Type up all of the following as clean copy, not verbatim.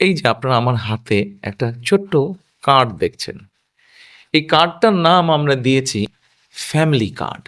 এই যে আপনারা আমার হাতে একটা ছোট্ট কার্ড দেখছেন। এই কার্ডটার নাম আমরা দিয়েছি ফ্যামিলি কার্ড।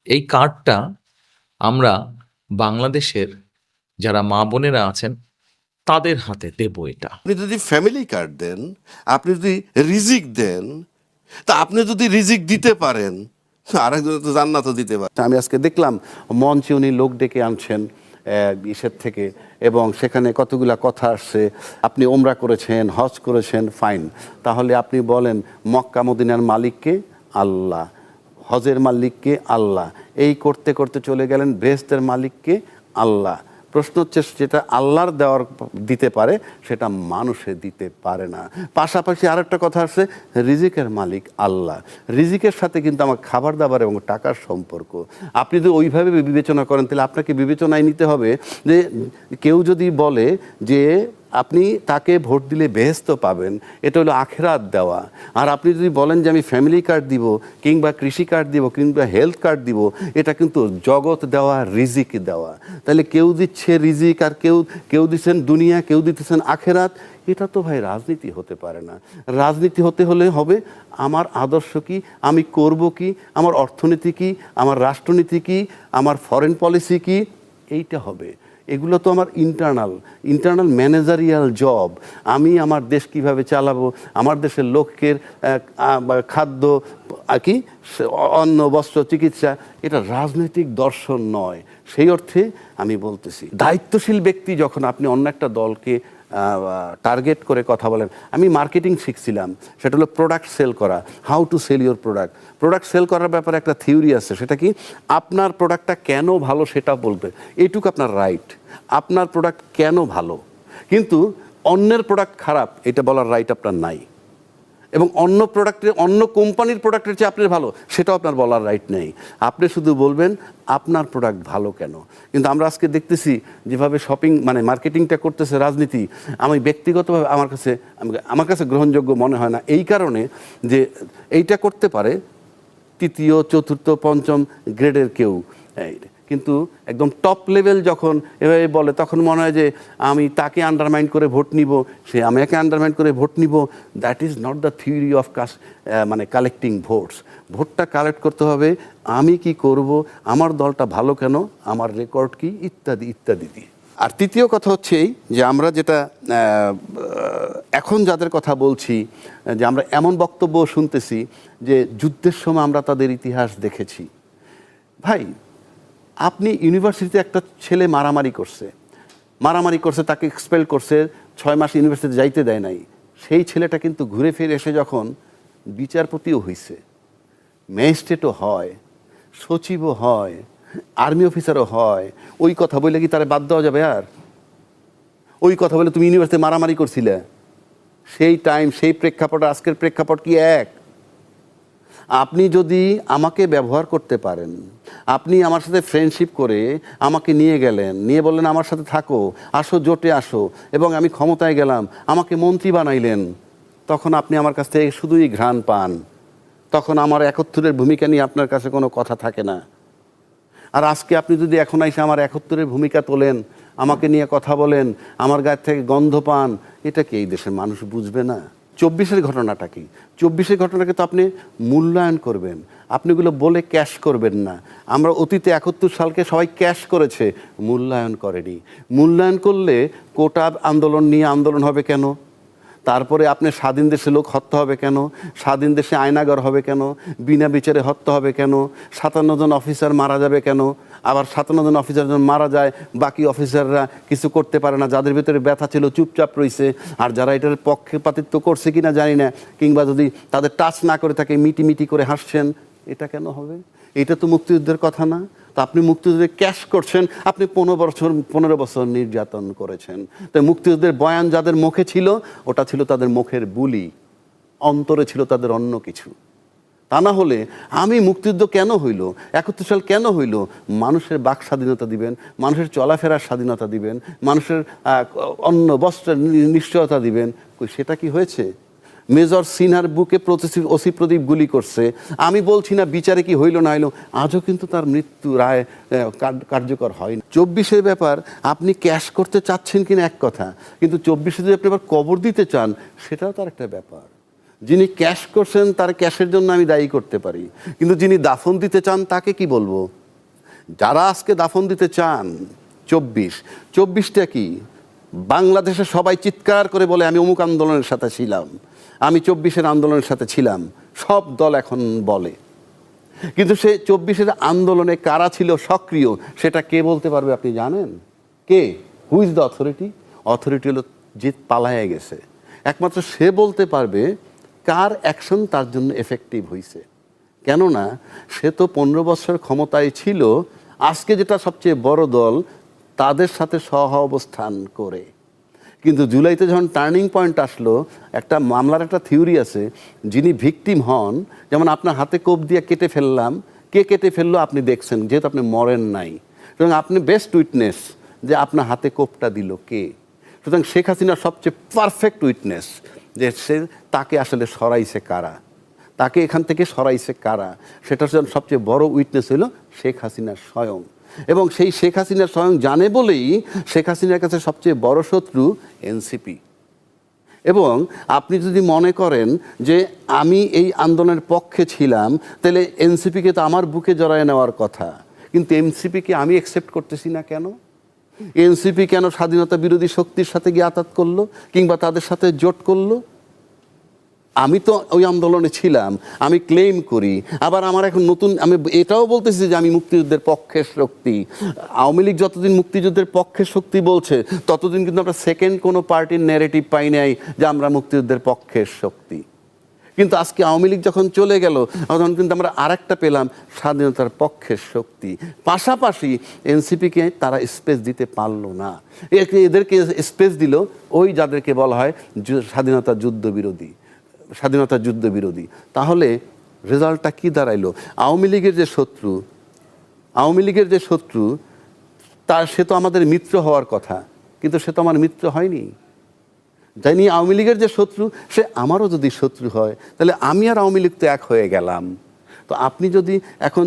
এই কার্ডটা আমরা বাংলাদেশের যারা মা-বোনেরা আছেন তাদের হাতে দেব এটা। আপনি যদি ফ্যামিলি কার্ড দেন, আপনি যদি রিজিক দেন, তা আপনি যদি রিজিক দিতে পারেন, আরেকজন তো জান্নাতও দিতে পারে। আমি আজকে দেখলাম মঞ্চে উনি লোক ডেকে আনছেন ইসের থেকে, এবং সেখানে কতগুলা কথা আসছে। আপনি ওমরা করেছেন, হজ করেছেন, ফাইন। তাহলে আপনি বলেন মক্কা মদিনার মালিককে? আল্লাহ। হজের মালিককে? আল্লাহ। এই করতে করতে চলে গেলেন বেহেশতের মালিককে? আল্লাহ। প্রশ্ন হচ্ছে, যেটা আল্লাহর দেওয়ার দিতে পারে সেটা মানুষে দিতে পারে না। পাশাপাশি আরেকটা কথা আছে, রিজিকের মালিক আল্লাহ। রিজিকের সাথে কিন্তু আমার খাবার দাবার এবং টাকার সম্পর্ক। আপনি যদি ওইভাবে বিবেচনা করেন, তাহলে আপনাকে বিবেচনায় নিতে হবে যে কেউ যদি বলে যে আপনি তাকে ভোট দিলে বেহেশত পাবেন, এটা হলো আখেরাত দেওয়া। আর আপনি যদি বলেন যে আমি ফ্যামিলি কার্ড দিব, কিংবা কৃষি কার্ড দিব, কিংবা হেলথ কার্ড দিব, এটা কিন্তু জগৎ দেওয়া, রিজিক দেওয়া। তাহলে কেউ দিচ্ছে রিজিক, আর কেউ দিচ্ছেন দুনিয়া, কেউ দিতেছেন আখেরাত। এটা তো ভাই রাজনীতি হতে পারে না। রাজনীতি হতে হলে হবে আমার আদর্শ কি, আমি করব কি, আমার অর্থনীতি কি, আমার রাষ্ট্রনীতি কি, আমার ফরেন পলিসি কি, এইটা হবে। এগুলো তো আমার ইন্টারনাল ম্যানেজারিয়াল জব। আমি আমার দেশ কিভাবে চালাবো, আমার দেশের লোকের খাদ্য কি, অন্ন, বস্ত্র, চিকিৎসা, এটা রাজনৈতিক দর্শন নয়। সেই অর্থে আমি বলতেছি, দায়িত্বশীল ব্যক্তি যখন আপনি অন্য একটা দলকে টার্গেট করে কথা বলেন। আমি মার্কেটিং শিখছিলাম, সেটা হলো প্রোডাক্ট সেল করা, how to sell your product sell করার ব্যাপারে একটা থিওরি আছে। সেটা কি, আপনার প্রোডাক্টটা কেন ভালো সেটা বলতে, এইটুকু আপনার রাইট। আপনার প্রোডাক্ট কেন ভালো, কিন্তু অন্যের প্রোডাক্ট খারাপ এটা বলার রাইট আপনার নাই। এবং অন্য কোম্পানির প্রোডাক্টের চেয়ে আপনার ভালো সেটাও আপনার বলার রাইট নেই। আপনি শুধু বলবেন আপনার প্রোডাক্ট ভালো কেন। কিন্তু আমরা আজকে দেখতেছি যেভাবে মার্কেটিংটা করতেছে রাজনীতি, আমি ব্যক্তিগতভাবে আমার কাছে গ্রহণযোগ্য মনে হয় না। এই কারণে যে এইটা করতে পারে তৃতীয়, চতুর্থ, পঞ্চম গ্রেডের কেউ, কিন্তু একদম টপ লেভেল যখন এভাবে বলে, তখন মনে হয় যে আমি তাকে আন্ডারমাইন করে ভোট নিব, সে আমাকে আন্ডারমাইন করে ভোট নিব। That is not the theory of collecting votes. ভোটটা কালেক্ট করতে হবে আমি কি করব, আমার দলটা ভালো কেন, আমার রেকর্ড কি, ইত্যাদি ইত্যাদি দিয়ে। আর তৃতীয় কথা হচ্ছে এই যে আমরা যেটা এখন যাদের কথা বলছি, যে আমরা এমন বক্তব্য শুনতেছি যে যুদ্ধের সময় আমরা তাদের ইতিহাস দেখেছি। ভাই, আপনি ইউনিভার্সিটিতে একটা ছেলে মারামারি করছে, তাকে এক্সপেল করছে, 6 মাস ইউনিভার্সিটিতে যাইতে দেয় নাই। সেই ছেলেটা কিন্তু ঘুরে ফিরে এসে যখন বিচারপতিও হইছে, ম্যাজিস্ট্রেটও হয়, সচিবও হয়, আর্মি অফিসারও হয়, ওই কথা বলে কি তারা বাদ দেওয়া যাবে? আর ওই কথা বলে তুমি ইউনিভার্সিটিতে মারামারি করছিলে, সেই টাইম, সেই প্রেক্ষাপট, আজকের প্রেক্ষাপট কি এক? আপনি যদি আমাকে ব্যবহার করতে পারেন, আপনি আমার সাথে ফ্রেন্ডশিপ করে আমাকে নিয়ে গেলেন, নিয়ে বললেন আমার সাথে থাকো, আসো, জোটে আসো, এবং আমি ক্ষমতায় গেলাম, আমাকে মন্ত্রী বানাইলেন, তখন আপনি আমার কাছ থেকে শুধুই ঘ্রাণ পান। তখন আমার 71-এর ভূমিকা নিয়ে আপনার কাছে কোনো কথা থাকে না। আর আজকে আপনি যদি এখন এসে আমার 71-এর ভূমিকা তোলেন, আমাকে নিয়ে কথা বলেন, আমার গায়ের থেকে গন্ধ পান, এটা কি এই দেশের মানুষ বুঝবে না? 24-এর ঘটনাটা কি? 24-এর ঘটনাকে তো আপনি মূল্যায়ন করবেন, আপনি এগুলো বলে ক্যাশ করবেন না। আমরা অতীতে 71 সালকে সবাই ক্যাশ করেছে, মূল্যায়ন করেনি। মূল্যায়ন করলে কোটা আন্দোলন নিয়ে আন্দোলন হবে কেন? তারপরে আপনি স্বাধীন দেশে লোক হত্যা হবে কেন? স্বাধীন দেশে আয়নাগর হবে কেন? বিনা বিচারে হত্যা হবে কেন? 57 জন অফিসার মারা যাবে কেন? আবার 57 জন অফিসার যখন মারা যায়, বাকি অফিসাররা কিছু করতে পারে না, যাদের ভিতরে ব্যথা ছিল চুপচাপ রয়েছে। আর যারা এটার পক্ষপাতিত্ব করছে কিনা জানি না, কিংবা যদি তাদের টাচ না করে থাকে মিটি করে হাসছেন, এটা কেন হবে? এটা তো মুক্তিযুদ্ধের কথা না। তো আপনি মুক্তিযুদ্ধে ক্যাশ করছেন, আপনি 15 বছর নির্যাতন করেছেন। তাই মুক্তিযুদ্ধের বয়ান যাদের মুখে ছিল, ওটা ছিল তাদের মুখের বুলি, অন্তরে ছিল তাদের অন্য কিছু। তা না হলে আমি মুক্তিযুদ্ধ কেন হইল, 71 সাল কেন হইল? মানুষের বাক স্বাধীনতা দিবেন, মানুষের চলাফেরার স্বাধীনতা দিবেন, মানুষের অন্ন বস্ত্রের নিশ্চয়তা দিবেন, সেটা কি হয়েছে? মেজর সিনহার বুকে ওসি প্রদীপ গুলি করছে। আমি বলছি না বিচারে কি হইল না হইলো, আজও কিন্তু তার মৃত্যু রায় কার্যকর হয় না। 24-এর ব্যাপার, আপনি ক্যাশ করতে চাচ্ছেন কিনা এক কথা, কিন্তু 24-এ যদি আপনি আবার কবর দিতে চান সেটাও তার একটা ব্যাপার। যিনি ক্যাশ করছেন তার ক্যাশের জন্য আমি দায়ী করতে পারি, কিন্তু যিনি দাফন দিতে চান তাকে কি বলবো? যারা আজকে দাফন দিতে চান 24টা কি, বাংলাদেশে সবাই চিৎকার করে বলে আমি অমুক আন্দোলনের সাথে ছিলাম, আমি 24-এর আন্দোলনের সাথে ছিলাম, সব দল এখন বলে। কিন্তু সে 24-এর আন্দোলনে কারা ছিল সক্রিয় সেটা কে বলতে পারবে আপনি জানেন? কে? Who is the authority? Authority হলো যে পালায়ে গেছে। একমাত্র সে বলতে পারবে কার অ্যাকশন তার জন্য এফেক্টিভ হয়েছে। কেননা সে তো 15 বছর ক্ষমতায় ছিল, আজকে যেটা সবচেয়ে বড় দল তাদের সাথে সহ অবস্থান করে। কিন্তু জুলাইতে যখন টার্নিং পয়েন্ট আসলো, একটা মামলার একটা থিওরি আছে, যিনি ভিকটিম হন, যেমন আপনার হাতে কোপ দিয়ে কেটে ফেললাম, কে কেটে ফেললো আপনি দেখছেন, যেহেতু আপনি মরেন নাই, সুতরাং আপনি বেস্ট উইটনেস যে আপনার হাতে কোপটা দিল কে। সুতরাং শেখ হাসিনা সবচেয়ে পারফেক্ট উইটনেস যে সে তাকে আসলে সরাইছে কারা, তাকে এখান থেকে সরাইছে কারা, সেটা সবচেয়ে বড় উইটনেস হলো শেখ হাসিনা স্বয়ং। এবং সেই শেখ হাসিনা স্বয়ং জানে বলেই শেখ হাসিনার কাছে সবচেয়ে বড় শত্রু এনসিপি। এবং আপনি যদি মনে করেন যে আমি এই আন্দোলনের পক্ষে ছিলাম, তাহলে এনসিপিকে তো আমার বুকে জড়ায় নেওয়ার কথা, কিন্তু এনসিপিকে আমি অ্যাকসেপ্ট করতেছি না কেন? এনসিপি কেন স্বাধীনতা বিরোধী শক্তির সাথে গিয়ে আঘাত করলো কিংবা তাদের সাথে জোট করলো? আমি তো ওই আন্দোলনে ছিলাম, আমি ক্লেম করি। আবার আমার এখন নতুন, আমি এটাও বলতেছি যে আমি মুক্তিযুদ্ধের পক্ষের শক্তি। আওয়ামী লীগ যতদিন মুক্তিযুদ্ধের পক্ষের শক্তি বলছে, ততদিন কিন্তু আমরা সেকেন্ড কোনো পার্টির ন্যারেটিভ পাই নাই যে আমরা মুক্তিযুদ্ধের পক্ষের শক্তি। কিন্তু আজকে আওয়ামী লীগ যখন চলে গেল, তখন কিন্তু আমরা আরেকটা পেলাম স্বাধীনতার পক্ষের শক্তি। পাশাপাশি এনসিপিকে তারা স্পেস দিতে পারলো না, এদেরকে স্পেস দিল ওই যাদেরকে বলা হয় স্বাধীনতা যুদ্ধ বিরোধী। তাহলে রেজাল্টটা কি দাঁড়াইলো? আওয়ামী লীগের যে শত্রু তার সে তো আমাদের মিত্র হওয়ার কথা, কিন্তু সে তো আমার মিত্র হয়নি। জানি আওয়ামী লীগের যে শত্রু সে আমারও যদি শত্রু হয়, তাহলে আমি আর আওয়ামী লীগ তো এক হয়ে গেলাম। তো আপনি যদি এখন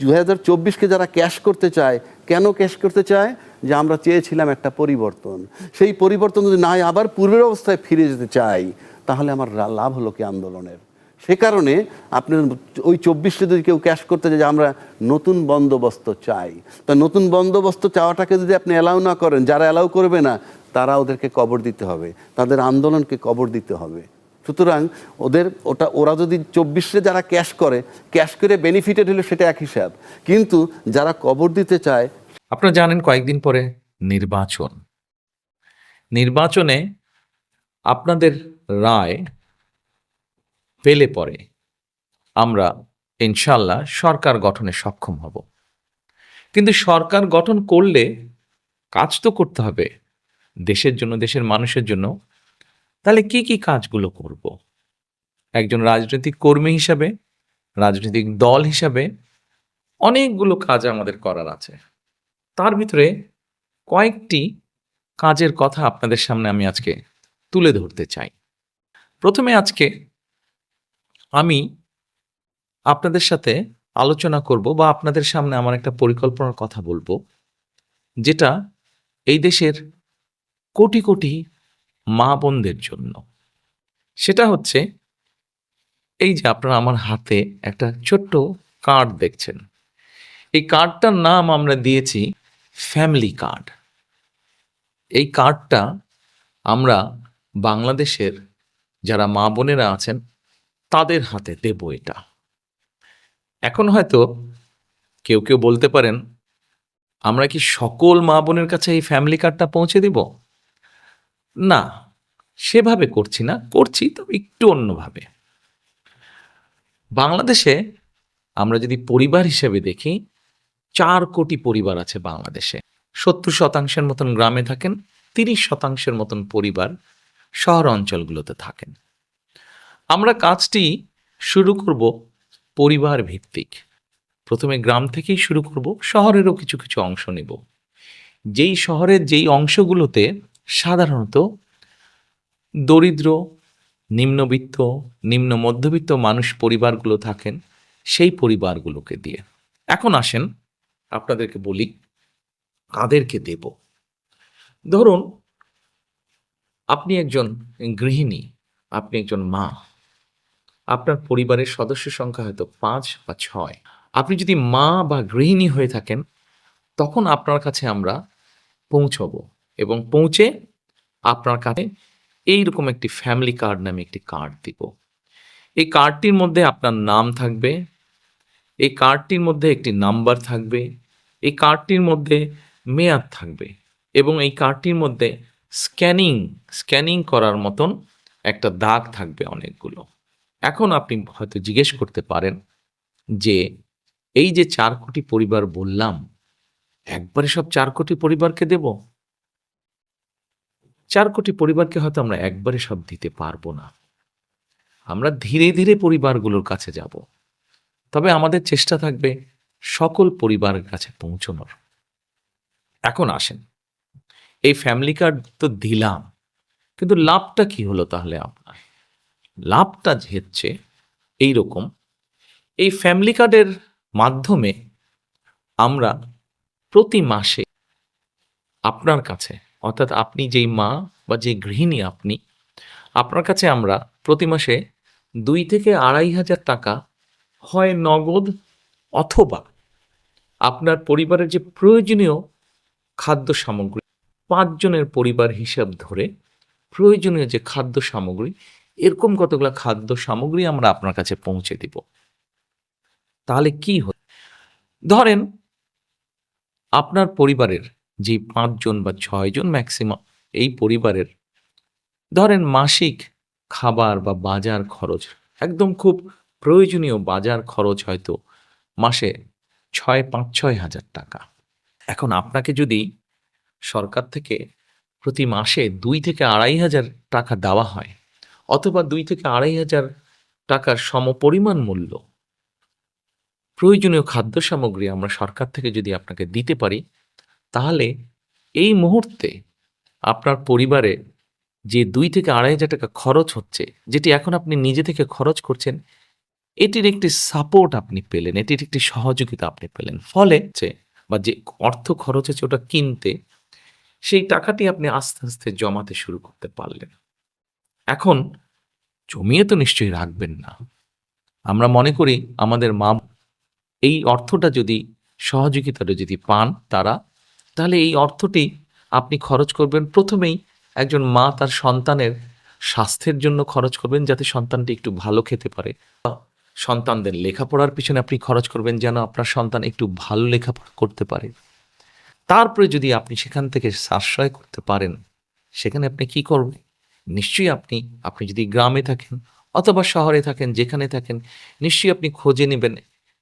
2024-কে যারা ক্যাশ করতে চায়, কেন ক্যাশ করতে চায়? যে আমরা চেয়েছিলাম একটা পরিবর্তন, সেই পরিবর্তন যদি না আবার পূর্বের অবস্থায় ফিরে যেতে চাই, তাহলে আমার লাভ হলো কি আন্দোলনের? সে কারণে আপনি ওই 24-টা যদি কেউ ক্যাশ করতে চায় যে আমরা নতুন বন্দোবস্ত চাই, তা নতুন বন্দোবস্ত চাওয়াটাকে যদি আপনি অ্যালাউ না করেন, যারা অ্যালাউ করবে না তারা ওদেরকে কবর দিতে হবে, তাদের আন্দোলনকে কবর দিতে হবে। সুতরাং ওরা যদি 24-এ যারা ক্যাশ করে বেনিফিটেড হলে সেটা এক হিসাব, কিন্তু যারা কবর দিতে চায়। আপনারা জানেন কয়েকদিন পরে নির্বাচনে আপনাদের রায় পেলে পরে আমরা ইনশাল্লাহ সরকার গঠনে সক্ষম হব। কিন্তু সরকার গঠন করলে কাজ তো করতে হবে দেশের জন্য, দেশের মানুষের জন্য। তাহলে কি কি কাজগুলো করব? একজন রাজনৈতিক কর্মী হিসাবে, রাজনৈতিক দল হিসাবে অনেকগুলো কাজ আমাদের করার আছে। তার ভিতরে কয়েকটি কাজের কথা আপনাদের সামনে আমি আজকে তুলে ধরতে চাই। প্রথমে আজকে আমি আপনাদের সাথে আলোচনা করব বা আপনাদের সামনে আমার একটা পরিকল্পনার কথা বলবো, যেটা এই দেশের কোটি কোটি মা বোনদের জন্য। সেটা হচ্ছে এই যে আপনারা আমার হাতে একটা ছোট্ট কার্ড দেখছেন, এই কার্ডটার নাম আমরা দিয়েছি ফ্যামিলি কার্ড। এই কার্ডটা আমরা বাংলাদেশের যারা মা বোনেরা আছেন তাদের হাতে দেব। এটা এখন হয়তো কেউ কেউ বলতে পারেন, আমরা কি সকল মা বোনের কাছে এই ফ্যামিলি কার্ডটা পৌঁছে দিব? না, সেভাবে করছি না, করছি তবে একটু অন্যভাবে। বাংলাদেশে আমরা যদি পরিবার হিসেবে দেখি, 4 কোটি পরিবার আছে বাংলাদেশে। 70% মতন গ্রামে থাকেন, 30% মতন পরিবার শহর অঞ্চলগুলোতে থাকেন। আমরা কাজটি শুরু করব পরিবার ভিত্তিক। প্রথমে গ্রাম থেকেই শুরু করব, শহরেরও কিছু কিছু অংশ নেব। যেই শহরের যেই অংশগুলোতে সাধারণত দরিদ্র নিম্নবিত্ত, নিম্ন মধ্যবিত্ত মানুষ পরিবারগুলো থাকেন, সেই পরিবারগুলোকে দিয়ে। এখন আসেন আপনাদেরকে বলি কাদেরকে দেব। ধরুন আপনি একজন গৃহিণী, আপনি একজন মা, আপনার পরিবারের সদস্য সংখ্যা হয়তো ৫ বা ৬। আপনি যদি মা বা গৃহিণী হয়ে থাকেন, তখন আপনার কাছে আমরা পৌঁছবো এবং পৌঁছে আপনার কাছে এইরকম একটি ফ্যামিলি কার্ড নামে একটি কার্ড দিব। এই কার্ডটির মধ্যে আপনার নাম থাকবে, এই কার্ডটির মধ্যে একটি নাম্বার থাকবে, এই কার্ডটির মধ্যে মেয়াদ থাকবে এবং এই কার্ডটির মধ্যে স্ক্যানিং করার মতন একটা দাগ থাকবে অনেকগুলো। এখন আপনি হয়তো জিজ্ঞেস করতে পারেন যে এই যে ৪ কোটি পরিবার বললাম, একবারে সব ৪ কোটি পরিবারকে দেব? ৪ কোটি পরিবারকে হয়তো আমরা একবারে সব দিতে পারবো না। আমরা ধীরে ধীরে পরিবারগুলোর কাছে যাব। তবে আমাদের চেষ্টা থাকবে সকল পরিবারের কাছে পৌঁছানোর। এখন আসেন, এই ফ্যামিলি কার্ড তো দিলাম, কিন্তু লাভটা কি হলো তাহলে আপনার? লাভটা হচ্ছে এইরকম, এই ফ্যামিলি কার্ডের মাধ্যমে আমরা প্রতি মাসে আপনার কাছে, অর্থাৎ আপনি যেই মা বা যে গৃহিণী আপনি, আপনার কাছে আমরা প্রতি মাসে ২ থেকে ২,৫০০ টাকা হয় নগদ অথবা আপনার পরিবারের যে প্রয়োজনীয় খাদ্য সামগ্রী, ৫ জনের পরিবার হিসাব ধরে প্রয়োজনীয় যে খাদ্য সামগ্রী, এরকম কতগুলা খাদ্য সামগ্রী আমরা আপনার কাছে পৌঁছে দিব। তাহলে কি হয়? ধরেন আপনার পরিবারের যে ৫ জন বা ৬ জন ম্যাক্সিমাম, এই পরিবারের ধরেন মাসিক খাবার বা বাজার খরচ, একদম খুব প্রয়োজনীয় বাজার খরচ হয়তো মাসে ৫,৬ হাজার টাকা। এখন আপনাকে যদি সরকার থেকে প্রতি মাসে ২ থেকে ২,৫০০ টাকা দেওয়া হয়, অথবা ২ থেকে ২,৫০০ টাকার সমপরিমাণ মূল্য প্রয়োজনীয় খাদ্য সামগ্রী আমরা সরকার থেকে যদি আপনাকে দিতে পারি, তাহলে এই মুহূর্তে আপনার পরিবারে যে ২ থেকে ২,৫০০ টাকা খরচ হচ্ছে, যেটি এখন আপনি নিজে থেকে খরচ করছেন, এটির একটি সাপোর্ট আপনি পেলেন, এটির একটি সহযোগিতা আপনি পেলেন। ফলে বা যে অর্থ খরচ হচ্ছে ওটা কিনতে, সেই টাকাটি আপনি আস্তে আস্তে জমাতে শুরু করতে পারলেন। এখন জমিয়ে তো নিশ্চয়ই রাখবেন না। আমরা মনে করি আমাদের মা এই অর্থটা যদি, সহযোগিতাটা যদি পান তারা, তাহলে এই অর্থটি আপনি খরচ করবেন প্রথমেই একজন মা তার সন্তানের স্বাস্থ্যের জন্য খরচ করবেন, যাতে সন্তানটি একটু ভালো খেতে পারে। সন্তানদের লেখাপড়ার পিছনে আপনি খরচ করবেন যেন আপনার সন্তান একটু ভালো লেখাপড়া করতে পারে। তারপরে যদি আপনি সেখান থেকে সাশ্রয় করতে পারেন, সেখানে আপনি কি করবেন? নিশ্চয়ই আপনি যদি গ্রামে থাকেন অথবা শহরে থাকেন, যেখানে থাকেন, নিশ্চয়ই আপনি খোঁজে নেবেন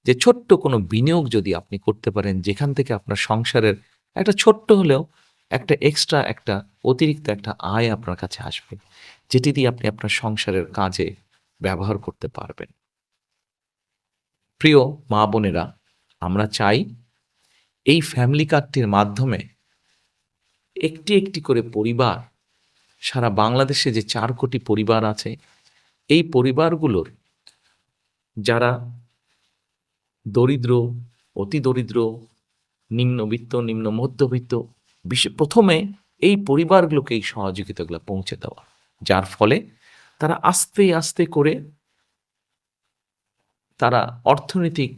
যে ছোট্ট কোনো বিনিয়োগ যদি আপনি করতে পারেন, যেখান থেকে আপনার সংসারের একটা ছোট্ট হলেও একটা এক্সট্রা, একটা অতিরিক্ত একটা আয় আপনার কাছে আসবে, যেটি দিয়ে আপনি আপনার সংসারের কাজে ব্যবহার করতে পারবেন। প্রিয় মা বোনেরা, আমরা চাই এই ফ্যামিলি কার্ডটির মাধ্যমে একটি একটি করে পরিবার, সারা বাংলাদেশে যে ৪ কোটি পরিবার আছে, এই পরিবারগুলোর যারা দরিদ্র, অতি দরিদ্র, নিম্নবিত্ত, নিম্ন মধ্যবিত্ত, প্রথমে এই পরিবারগুলোকে এই সহযোগিতাগুলো পৌঁছে দেওয়া, যার ফলে তারা আস্তে আস্তে করে তারা অর্থনৈতিক